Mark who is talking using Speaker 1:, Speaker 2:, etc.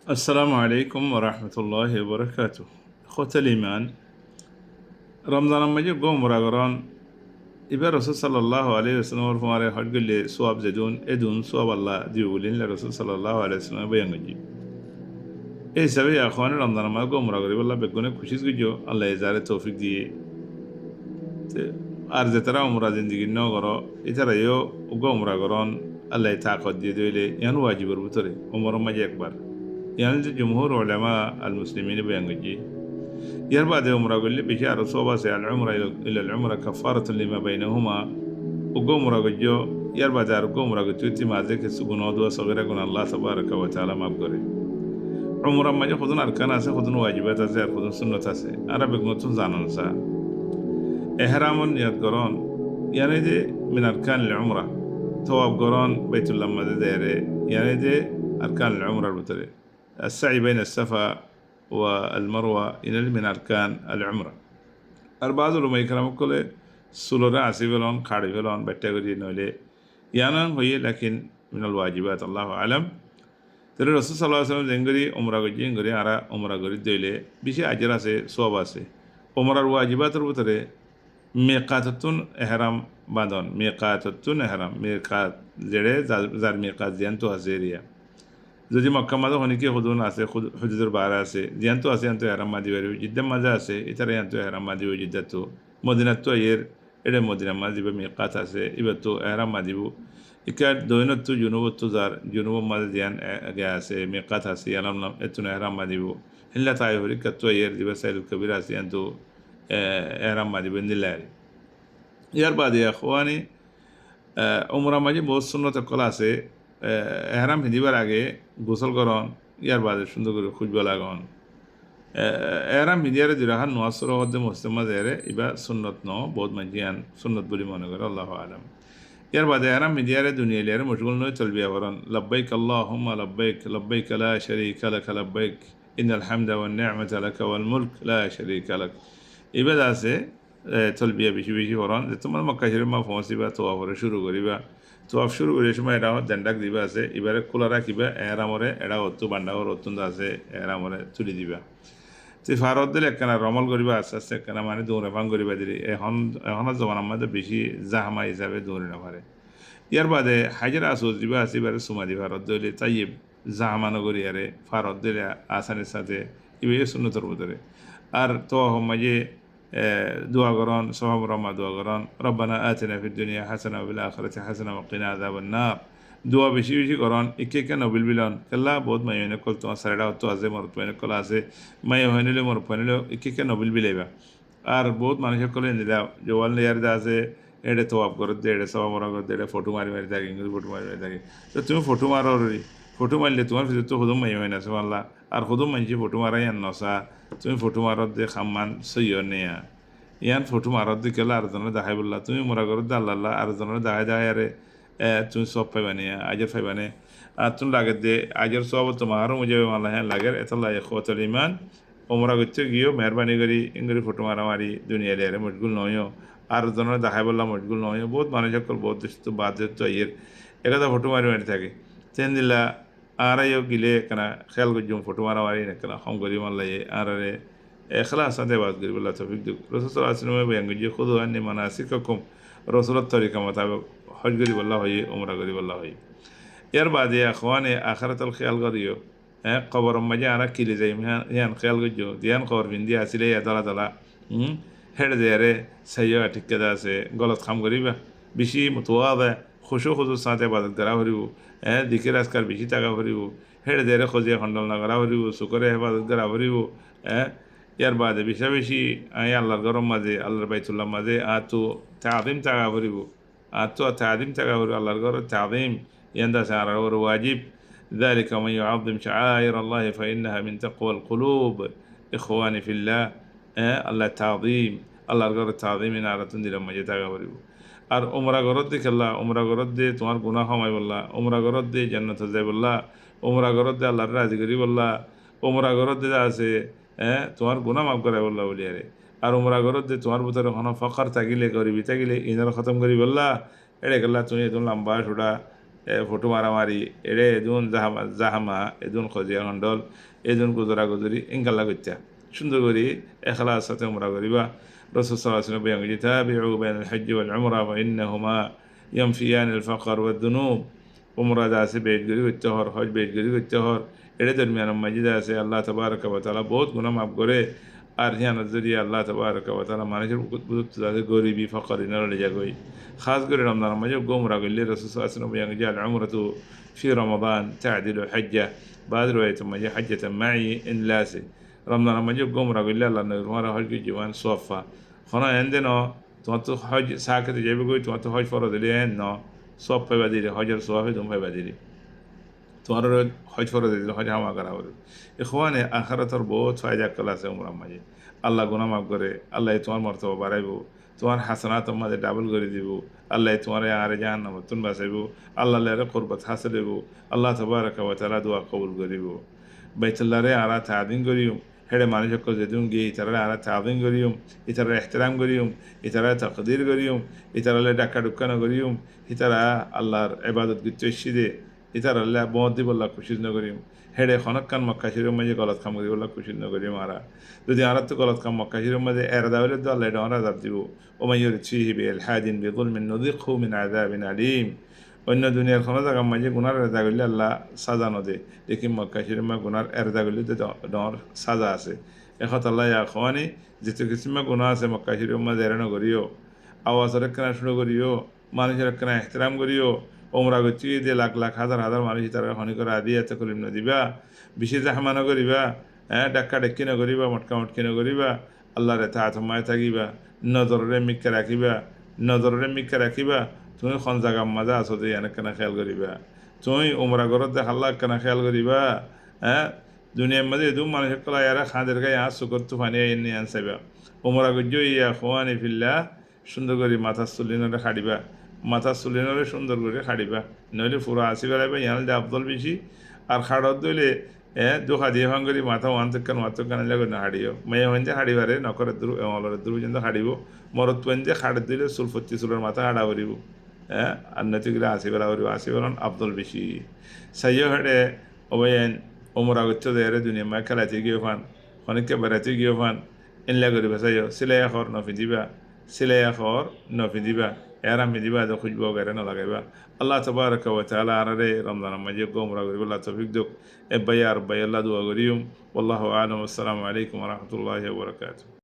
Speaker 1: السلام عليكم ورحمة الله وبركاته. أخوة الإيمان، رمضان مجي قوم راغران إبا رسول صلى الله عليه وسلم ورفما حج اللي سواب زدون إدون سواب الله ديولين لرسول صلى الله عليه وسلم بيانجي إيه سبي يا أخواني رمضان ما قوم راغري والله بيقونا كوشيز جو الله يزار التوفيق دي أرز ترى عمر زندگی نو غرا إترى يو قوم راغران الله يتعقد دي دولي يعني واجب ربطري عمر مجي أكبر يعني جمهور علماء المسلمين بيانجي يربع ده عمره قال لي بشار صوبة سي العمرة إلى العمرة كفارة لما بينهما وقوم رجو يربع ده قوم رجو توتي ما ذيك السجون ودوا صغيرة قلنا الله تبارك وتعالى ما بقري عمره ما يأخذون أركان أسه خذون واجبات أسه خذون سنة أسه أنا بقول زانون سا إحرام يذكرون يعني ده من أركان العمرة تواب قران بيت الله مدديره يعني ده أركان العمرة البتري السعي بين الصفا والمروة إلى من أركان العمرة أربعة لما يكرم كله سلورة عسيفلون خارجفلون بتجري نولي يعني هي لكن من الواجبات الله أعلم ترى الرسول صلى الله عليه وسلم زنجري عمرة جي زنجري أرا عمرة جري ديله بيشي أجرا سه صوبا سه عمرة الواجبات ربطره ميقاتتون إحرام بعدون ميقاتتون إحرام ميقات زره زار ميقات زينتو هزيريا যদি মক্কা মাঝে হনিকে হুদুন আছে হুজুর বার আছে জিয়ান্ত আছে আন্ত হেরাম মাদি বাড়ি জিদ্দাম মাঝে আছে ইতারে আন্ত হেরাম মাদি ও জিদ্দাতো মদিনাতো এর এটা মদিনা মাঝে বা মিকাত আছে এবার তো হেরাম মাদিব ইকার দৈনতো জুনুবতো যার জুনুব মাঝে জিয়ান আগে আছে মিকাত আছে আলাম নাম এতুন হেরাম মাদিব হিল্লা তাই হরি কাতো এর দিবা সাইল কবির আছে আন্ত হেরাম মাদিব নিলারি ইয়ার বাদে আখওয়ানি উমরা মাঝে বহুত সুন্নত কলা আছে এহরাম পিঁধিবার আগে গোসল করন ইয়ার বাদে সুন্দর করে খুঁজব লাগন এহরাম পিঁধিয়ারে দুরাহান নোয়াসর হদ্দে মুস্তেমা দেরে ইবা সুন্নত ন বহুত মাঝিয়ান সুন্নত বলে মনে করে আল্লাহ আলম ইয়ার বাদে এহরাম পিঁধিয়ারে দুনিয়া লিয়ারে মশগুল নয় চলবি আবরণ লব্বাইক আল্লাহুম্মা লব্বাইক লব্বাইক লা শারীকা লাক লব্বাইক ইন্নাল হামদা ওয়ান নি'মাতা লাক ওয়াল মুলক লা শারীকা লাক ইবাদ আছে তলবিয়া বেশি বেশি করন যে তোমার মক্কা শরীফ মা পৌঁছিবা তোয়া করে শুরু করিবা তোয়াফ শুরু করে সময় এটা দেন্ডাক দিবা আছে এবারে খোলা রাখিবা এরামরে এটা অত্তু বান্ডাগর অত্যন্ত আছে এরামরে তুলি দিবা তুই ফারত দিলে একখানা রমল করিবা আস্তে আস্তে একখানা মানে দৌড়ে ভাঙ করিবা দিলি এখনের জমানার মধ্যে বেশি জাহামা হিসাবে দৌড়ে না পারে ইয়ার বাদে হাজার আসুস দিবা আছে এবারে সুমা দিবা রদ দিলে তাই জাহামা নগরী আরে ফারত দিলে আসানের সাথে এবার শূন্যতর ভিতরে আর তো মাঝে دعاء قرآن صحاب رمى دعاء قرآن ربنا آتنا في الدنيا حسنة وفي الآخرة حسنة وقنا عذاب النار دعاء بشي بشي قرآن إكي كان نوبل بلان كلا بود ما يهين كل تو سردا تو أزه مرت بين كل أزه ما يهين له مرت بين له إكي كان نوبل بليبا আর বহুত মানুষের কলে নিলা জওয়াল ইয়ার আছে এটা তো আপ করে দে এটা সব আমরা করে দে এটা ফটো মারি মারি থাকে ইংরেজি ফটো মারি মারি থাকে তো তুমি ফটো মারো ফটো মারলে তোমার ভিতরে তো হুদুম মাই হয় না সুবহানাল্লাহ আর হুদুম মানছি ফটো মারাই আন নসা তুমি ফটো মারত দে খাম্মান সইয় নেয়া ইয়ান ফটো মারত দি কেলা আর জনের দেখাই বললা তুমি মোরা করত দে আল্লাহ আর জনের দেখাই দেখাই আরে তুমি সব পাইবানি আজের পাইবানি আর তুমি লাগে দে আজের সব তোমারও মুজে মাল্লা হ্যাঁ লাগে এতলা ইখওয়াতুল ঈমান ওমরা করতে গিয়েও মেহরবানি করি ইংরেজি ফটো মারামারি দুনিয়া লিয়ারে মজগুল নয় আর জনের দেখাই বললাম মজগুল নয় বহুত মানুষ সকল বহুত দেশ তো বাদ তো ইয়ের একদা ফটো মারি মারি থাকে তেন দিলা আরাইও গিলে কেনা খেয়াল করছুম ফটো মারামারি না কেনা হম করি মাল্লাই আরে خلاص هذا بعد قريب الله توفيق دك رسول صلى الله عليه وسلم بينجي خذوا عني مناسككم رسول الطريقة مطابق حج قريب الله هي عمره قريب الله هي ير بعد يا اخواني آخرة الخيال قديو قبر مجانا كيلي زي مهان خيال قديو ديان قبر بندي أسيلي دلا دلا هر ديره سيئة كذا سه غلط خام قريبة بشي متواضع خشوع خذوا ساعة بعد قرا هريو ذكر أذكار بشي تاعا هريو هر ديره خذيه خندل نقرا هريو سكره بعد قرا هريو ইয়ার বাদে বেশি বেশি আল্লাহর গরম মাঝে আল্লাহর বাইতুল্লাহ মাঝে আতো তাদিম টাকা ভরিব আতো তাদিম টাকা ভরিব আল্লাহর গর তাদিম ইয়ান্দা সার ওর ওয়াজিব ذلك من يعظم شعائر الله فإنها من تقوى القلوب إخواني في الله الله تعظيم আল্লাহর গর তাদিম নারাতুন দিলাম মাঝে টাকা ভরিব আর উমরা গরত দিকে আল্লাহ উমরা গরত দে তোমার গুনাহ ক্ষমাই বললা উমরা গরত দে জান্নাত যাই বললা উমরা গরত দে আল্লাহর রাজি করি বললা উমরা গরত দে আছে তোমার গুনাহ মাফ করে বললা বলিয়ারে আর উমরা গরত দে তোমার ভিতরে কোনো ফখর থাকিলে গরিবি থাকিলে ইনার খতম করি বললা এড়ে গেলা তুমি একদম লম্বা ছোটা ফটো মারামারি এড়ে এদুন জাহামা জাহামা এদুন খজিয়া খণ্ডল এদুন গুজরা গুজরি ইনকাল্লা করছা সুন্দর করি এখলার সাথে উমরা করিবা রসুল সাল্লাল্লাহু আলাইহি ওয়া সাল্লাম বলেন তাবিউ বাইনাল হজ্জ ওয়াল উমরা ফাইন্নাহুমা ইয়ানফিয়ান আল ফাকর ওয়াদ দুনুব উমরা আছে বেট গরি করতে হর হজ বেট গরি করতে হর এড়ে দরমিয়ান মাজিদ আছে আল্লাহ তাবারক ওয়া তাআলা বহুত গুনাহ মাফ করে আর হিয়ানত জরিয়া আল্লাহ তাবারক ওয়া তাআলা মানুষের বুঝতে যাতে গরিবি ফকরি নলে যাগই খাস করে রমজান মাঝে গোমরা গল্লি রাসূল সাল্লাল্লাহু আলাইহি ওয়া সাল্লাম বলেন উমরাতু ফি রমাদান তা'দিলু হাজ্জা بعد رواية মাঝে হাজ্জাতাম মাই ইন লাসি রমজান মাঝে গোমরা গল্লি আল্লাহ নবী তোমার হজ কি জীবন সোফা খনা এন্ডে ন তোমার তো হজ সাকাতে যাবে কই তোমার তো হজ ফরজ দিলে ন সব পাইবা দিলে হজের সোয়াবে তুমি পাইবা দিলে তোমার হজ ফরজ দিলে হজ হামা করা হবে ইখওয়ানে আখিরাতের বহুত ফায়দা কলা আছে উমরা মাঝে আল্লাহ গুনাহ মাফ করে আল্লাহ তোমার মর্তবা বাড়াইব তোমার হাসানাত মাঝে ডাবল করে দিব আল্লাহ তোমার আরে জাহান্নাম তুন বাঁচাইব আল্লাহ লেরে কুরবাত হাসিল হইব আল্লাহ তাবারক ওয়া তাআলা দোয়া কবুল করিব বাইতুল্লাহরে আরা তাদিন করিম হেডে মানুষক যেদিন গিয়ে ইতারা আরা তাদিন করিম ইতারা এহতেরাম করিম ইতারা তাকদির করিম ইতারালে ডাক্কা ডুক্কানো করিম ইতারা আল্লাহর ইবাদত গুচ্ছ দে ইতার আল্লাহ বদ দিবল্লাহ খুশি নগরিম হেডে খনকান মক্কা শরীফ মাঝে গলত কাম করিবল্লাহ খুশি নগরিম আরা যদি আরা তো গলত কাম মক্কা শরীফ মাঝে এরদা হইলে তো আল্লাহ ডরা আযাব দিব ও মাইয়ুর ফিহি বিলহাদিন বিযুলমিন নুযিকহু মিন আযাবিন আলীম অন্য দুনিয়ার কোনো জায়গা মাঝে গুনার এরদা করলে আল্লাহ সাজা নদে দেখিম মক্কা শরীফ মা গুনার এরদা করলে তো ডর সাজা আছে এখন আল্লাহ ইয়াখওয়ানি যেতে কিসমা গুনাহ আছে মক্কা শরীফ মাঝে এরানো করিও আওয়াজের কেনা শুরু করিও মানুষের কেনা এহতেরাম করিও ওমরা করছি যে লাখ লাখ হাজার হাজার মানুষ তারা খনি করে আদি এত করিম না দিবা বিশেষ জাহামা নকরিবা ডাক্কা ডেক্কি নকরিবা মটকা মটকি নকরিবা আল্লাহরে তাহাতমায় থাকিবা নজরে মিক্কা রাখিবা নজরে মিক্কা রাখিবা তুমি খন জাগা মাজা আছো যে এনে কেনা খেয়াল করিবা তুমি ওমরা ঘরত যে হাল্লা কেনা খেয়াল করিবা দুনিয়ার মধ্যে এদু মানুষের কলা ইয়ারা খাঁদের গায়ে আস সুকর তুফানি এনে আনসাইবা ওমরা গজ্য ইয়া খোয়ানি ফিল্লা সুন্দর করে মাথা চুলিনরে খাড়িবা মাথা চুলিনরে সুন্দর করে খাড়িবা নইলে পুরো আসি বেড়াইবা ইয়াল যে আবদল বেশি আর খাড়ত দইলে দুখা দিয়ে ভাঙ্গরি মাথা ওয়ান্তকান মাতকান লাগে না হাড়িও মেয়ে হইতে হাড়িবারে নকরের দূর অলরের দূর পর্যন্ত হাড়িব মরত পর্যন্ত খাড় দিলে চুল পচ্ছি চুলের মাথা হাড়া করিব আর নতিগুলো আসি বেড়া করিব আসি বেড়ান আবদল বেশি সাইয় হেঁটে অবয়েন ওমরা গচ্ছ দেয়ারে দুনিয়া মা খেলাতে গিয়ে ফান অনেককে বেড়াতে গিয়ে ফান এনলা করিবা সাইয় সিলাই আখর নফিদিবা সিলাই আখর নফিদিবা এরা মিদিবা তো খুঁজবো গেরে না লাগাইবা আল্লাহ তাবারক ওয়া তাআলা আরে রমজান মাঝে গোমরা করিব আল্লাহ তৌফিক দিক এ বায়ার বায়াল্লাহ দোয়া করিম আল্লাহু আলাম আসসালামু আলাইকুম ওয়া রাহমাতুল্লাহি ওয়া বারাকাতুহু